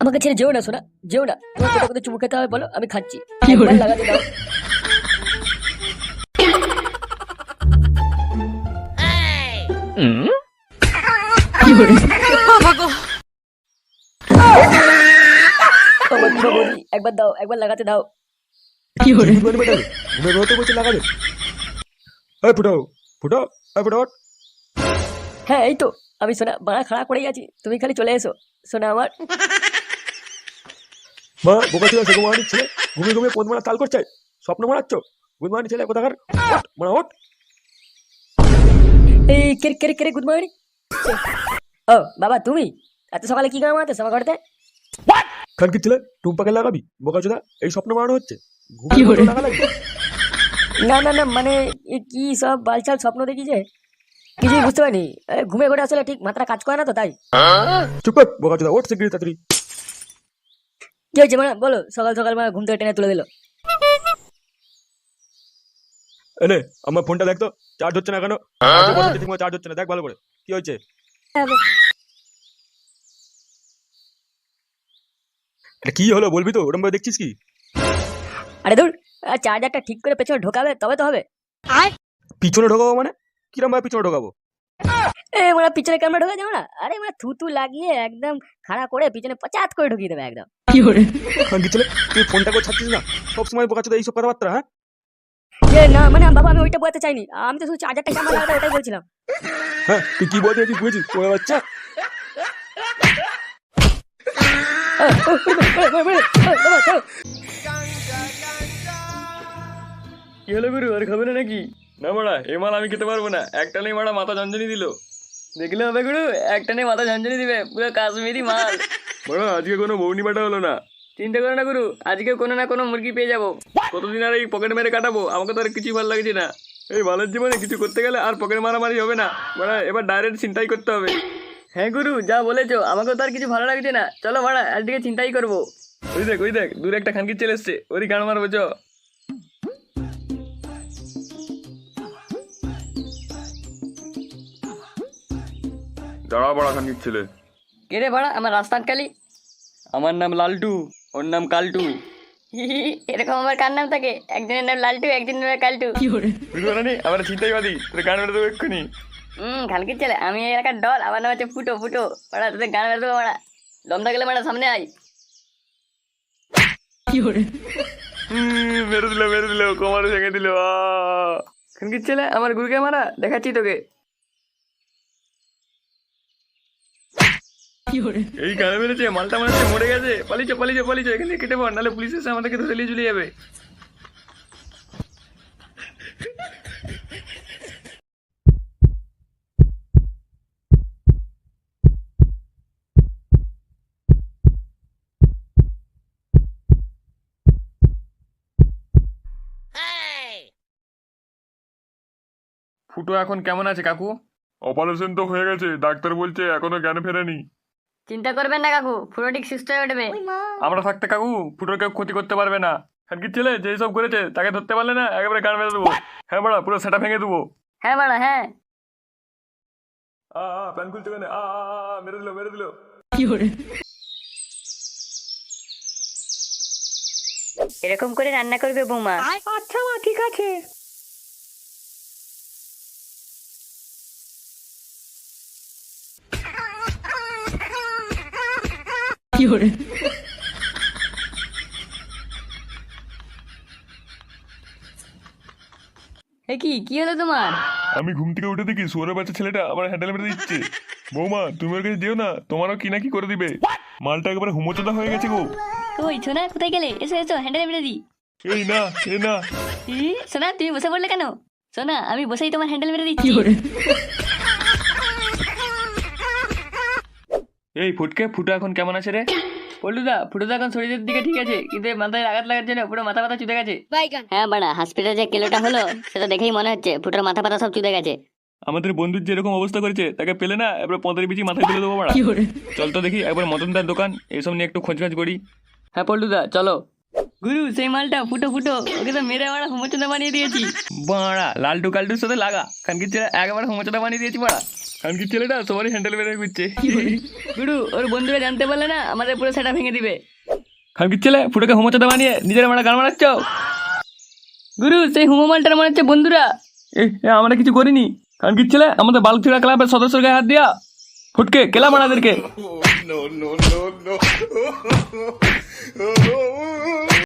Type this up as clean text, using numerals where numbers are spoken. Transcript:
আমাকে ছেড়ে যেও না সোনা, যেও না। তোমার কোথায় কোথায় চুমু খেতে হবে বলো, আমি খাচ্ছি। একবার লাগাতে দাও। আমার বুড়ো বৌদি, একবার দাও, একবার লাগাতে দাও। ঘুমের ঘুমে বলছে লাগাবে। এই ফুটো ফুটো, এই ফুটো ওঠ। হ্যাঁ এই তো আমি সোনা, বাড়া খাড়া করেই আছি, তুমি খালি চলে এসো সোনা আমার। মা বোকা ছিল সেরকম মারানির ছেলে, ঘুমিয়ে ঘুমিয়ে পদ মারা তাল করছে, স্বপ্ন মারাচ্ছ। গুড মর্নিং ছেলে কোথাকার, ওঠ মারা ওঠ। এই কেরে কেরে কেরে গুড মর্নিং। ও বাবা তুমি এত সকালে কি কাম আছে আমার ঘরেতে? খানকির ছেলে টুম্পাকে লাগাবি বোকা চোদা, এই স্বপ্ন মারানো হচ্ছে, ঘুমিয়ে লাগা লাগবে। না না না মানে এ কি সব বালচাল স্বপ্ন দেখি যে কিছুই বুঝতে পারিনি। ঘুমে ঘরে আসলে ঠিক মাথাটা কাজ করে না তো তাই। চুপ কর বোকা চোদা, ওঠ শিগগিরি তাড়াতাড়ি। কি হয়েছে মানে বলো, সকাল সকাল মানে ঘুম থেকে টেনে তুলে দিল। এনে আমার ফোনটা দেখ তো, চার্জ হচ্ছে না কেন? ঠিকমতো চার্জ হচ্ছে না, দেখ ভালো করে কি হয়েছে। এটা কি হলো বলবি তো, ওরম ভাবে দেখছিস কি? আরে দূর, চার্জারটা ঠিক করে পেছনে ঢোকাবে তবে তো হবে। পিছনে ঢোকাবো মানে? কিরম ভাবে পিছনে ঢোকাবো? মানে পিছনে ক্যামেরা ঢোকা যাবে না? আরে মানে থুতু লাগিয়ে একদম খাড়া করে পিছনে পচাত করে ঢুকিয়ে দেবে একদম। খানকির ছেলে তুই ফোনটা করে ছাড়ছিস না, সবসময় বোকা চোদা এইসব কথাবার্তা। হ্যাঁ না মানে বাবা আমি ওইটা বলতে চাইনি, আমি তো শুধু চার্জারটা কেমন লাগাতে ওটাই বলছিলাম। হ্যাঁ তুই কি বলতে চাইছিস বুঝেছিস ওরা বাচ্চা? কি হলো গুরু, আর খাবে না নাকি? না মারা, এ মাল আমি খেতে পারবো না, একটা নেই মারা মাথা ঝঞ্ঝনি দিল। দেখলে হবে গুরু, একটা নেই মাথা ঝঞ্ঝনি দিবে, পুরো কাশ্মীরি মাল। মারা আজকে কোনো বউনি বাটা হলো না। চিন্তা করো না গুরু, আজকে কোনো না কোনো মুরগি পেয়ে যাবো। কতদিন আর এই পকেট মেরে কাটাবো, আমাকে তো আর কিছুই ভালো লাগছে না। এই মালের জীবনে কিছু করতে গেলে আর পকেট মারামারি হবে না, মারা এবার ডাইরেক্ট চিন্তাই করতে হবে। হ্যাঁ গুরু যা বলেছো, আমাকে তো আর কিছু ভালো লাগছে না, চলো মারা আজকে চিন্তাই করবো। ওই দেখ দূরে একটা খানকির ছেলে এসছে, ওরই গান মারবো চ। দাঁড়া বড়া খানকির ছেলে। কে রে বাড়া আমার রাস্তা আটকালি? আমার নাম লালটু, ওর নাম কালটু। এরকম আমার কার নাম থাকে? একজনের নাম লালটু, একজনের নাম কালটু। বুঝতে পারি আমরা চিন্তাই বাদি, তোর গান মেরে দেবো এক্ষুনি। খালকির ছেলে, আমি এই এলাকার ডল, আমার নাম হচ্ছে ফুটো ফুটো। মারা তোদের গান মেরে দেবো মারা, দম থাকলে মারা সামনে আয়। মেরে দিল কোমারে ভেঙে দিল। খানকির ছেলে আমার গুরুকে মারা, দেখাচ্ছি তোকে। এই গানে মেরেছে, মালটা মারছে, মরে গেছে। পালিয়েছে এখান থেকে কেটে পড়, নাহলে পুলিশ এসে আমাদেরকে ধরে নিয়ে চলে যাবে। ফুটো এখন কেমন আছে কাকু? অপারেশন তো হয়ে গেছে, ডাক্তার বলছে এখনো জ্ঞান ফেরেনি। চিন্তা করবেন না কাকু, পুরো ঠিক সুস্থ হয়ে উঠবে। আমরা থাকতে কাকু ফুটোর কেউ ক্ষতি করতে পারবে না। খানকির ছেলে যেই সব করেছে তাকে ধরতে পারলে না, একেবারে গান মেরে দেবো। হ্যাঁ বড়া, পুরো সেটা ভেঙে দেবো। হ্যাঁ বাড়া হ্যাঁ। প্যান খুলছে কেন? মেরে দিল। এরকম করে রান্না করবে বৌমা? আচ্ছা মা ঠিক আছে। কি হলো তোমার? আমি ঘুম থেকে উঠে দেখি শুয়োরের বাচ্চা ছেলেটা আবার হ্যান্ডেল মেরে দিচ্ছে। বৌমা তুমি ওর কাছে যেও না, তোমারও কি না কি করে দিবে। মালটা একেবারে হুমোচোদা হয়ে গেছে গো। ওই সোনা কোথায় গেলে? এসো এসো, হ্যান্ডেল মেরে দিই। এই না সোনা তুমি বসে পড়লে কেন? সোনা আমি বসেই তোমার হ্যান্ডেল মেরে দিচ্ছি। এই ফুটো এখন কেমন আছে রে? পল্টুদা ফুটো এখন শরীরের দিকে ঠিক আছে, কিন্তু মাথায় আঘাত লাগার জন্য পুরো মাথা ব্যথা চুদে গেছে। হ্যাঁ বাড়া, হাসপাতালে যে কেলোটা হলো সেটা দেখেই মনে হচ্ছে ফুটোর মাথা ব্যথা সব চুদে গেছে। আমাদের বন্ধুর যেরকম অবস্থা করেছে তাকে পেলে না এবার পঁদের বিচি মাথায় তুলে দেবো বাড়া। চল তো দেখি একবার মদনদার দোকান এসব নিয়ে একটু খোঁজ করি। হ্যাঁ পল্টুদা চলো। গুরু সেই মালটা ফুটো ওকে তো মেরে বাড়া হুমোচোদা বানিয়ে দিয়েছি। বাড়া লালটু কালটুর সাথে লাগা খানকির ছেলে একেবারে হুমোচোদা বানিয়ে দিয়েছি বাড়া। খানকির ছেলেটা সবারই হ্যান্ডেল মেরে ঘুরছে গুরু ওর বন্ধুরা জানতে পারলে না আমাদের পুরো সেটা ভেঙে দিবে খানকির ছেলে ফুটোকে হুমোচাদা বানিয়ে নিজের মারা গান মারাচ্ছ গুরু সেই হুমোমালটার মনে হচ্ছে বন্ধুরা আমরা কিছু করিনি খানকির ছেলে আমাদের বালুচিরা ক্লাবের সদস্যর গায়ে হাত দিয়া ফুটকে কেলা মারাদেরকে